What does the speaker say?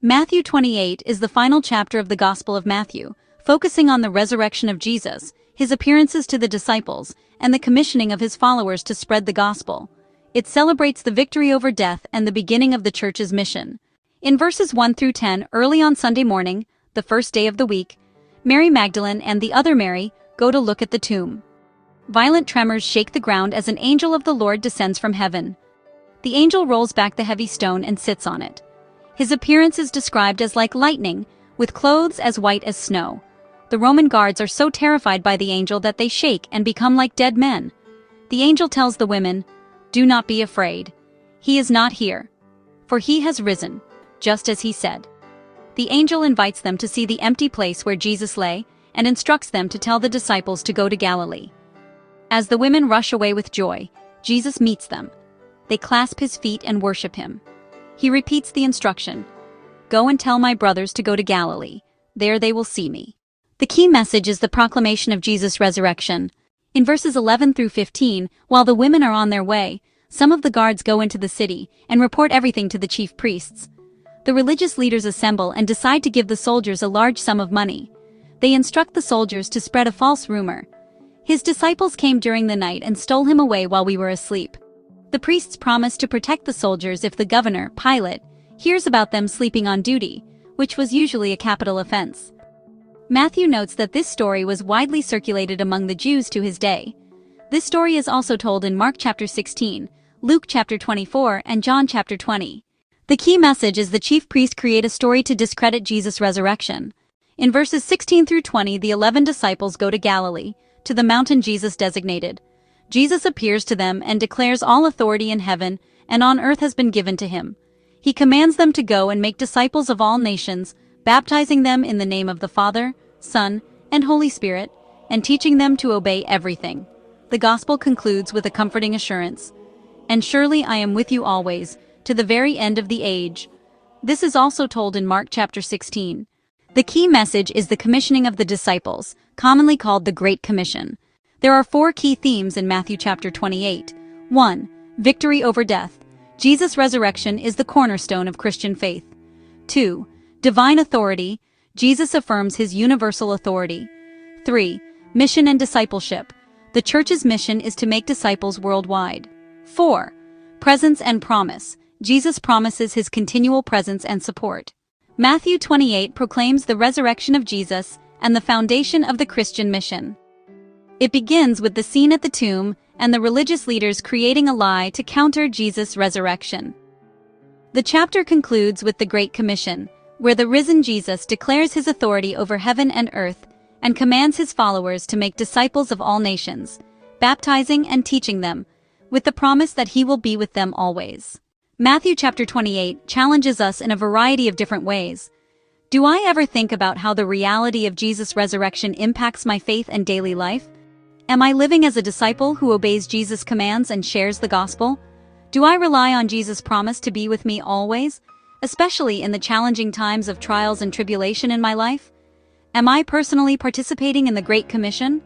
Matthew 28 is the final chapter of the Gospel of Matthew, focusing on the resurrection of Jesus, his appearances to the disciples, and the commissioning of his followers to spread the gospel. It celebrates the victory over death and the beginning of the church's mission. In verses 1 through 10, early on Sunday morning, the first day of the week, Mary Magdalene and the other Mary go to look at the tomb. Violent tremors shake the ground as an angel of the Lord descends from heaven. The angel rolls back the heavy stone and sits on it. His appearance is described as like lightning, with clothes as white as snow. The Roman guards are so terrified by the angel that they shake and become like dead men. The angel tells the women, "Do not be afraid. He is not here, for he has risen, just as he said." The angel invites them to see the empty place where Jesus lay and instructs them to tell the disciples to go to Galilee. As the women rush away with joy, Jesus meets them. They clasp his feet and worship him. He repeats the instruction, "Go and tell my brothers to go to Galilee. There they will see me." The key message is the proclamation of Jesus' resurrection. In verses 11 through 15, while the women are on their way, some of the guards go into the city and report everything to the chief priests. The religious leaders assemble and decide to give the soldiers a large sum of money. They instruct the soldiers to spread a false rumor. "His disciples came during the night and stole him away while we were asleep." The priests promise to protect the soldiers if the governor, Pilate, hears about them sleeping on duty, which was usually a capital offense. Matthew notes that this story was widely circulated among the Jews to his day. This story is also told in Mark chapter 16, Luke chapter 24, and John chapter 20. The key message is the chief priest create a story to discredit Jesus' resurrection. In verses 16 through 20, the 11 disciples go to Galilee, to the mountain Jesus designated. Jesus appears to them and declares all authority in heaven and on earth has been given to him. He commands them to go and make disciples of all nations, baptizing them in the name of the Father, Son, and Holy Spirit, and teaching them to obey everything. The gospel concludes with a comforting assurance, "And surely I am with you always, to the very end of the age." This is also told in Mark chapter 16. The key message is the commissioning of the disciples, commonly called the Great Commission. There are 4 key themes in Matthew chapter 28. 1. Victory over death. Jesus' resurrection is the cornerstone of Christian faith. 2. Divine authority. Jesus affirms his universal authority. 3. Mission and discipleship. The church's mission is to make disciples worldwide. 4. Presence and promise. Jesus promises his continual presence and support. Matthew 28 proclaims the resurrection of Jesus and the foundation of the Christian mission. It begins with the scene at the tomb and the religious leaders creating a lie to counter Jesus' resurrection. The chapter concludes with the Great Commission, where the risen Jesus declares his authority over heaven and earth and commands his followers to make disciples of all nations, baptizing and teaching them, with the promise that he will be with them always. Matthew chapter 28 challenges us in a variety of different ways. Do I ever think about how the reality of Jesus' resurrection impacts my faith and daily life? Am I living as a disciple who obeys Jesus' commands and shares the gospel? Do I rely on Jesus' promise to be with me always, especially in the challenging times of trials and tribulation in my life? Am I personally participating in the Great Commission,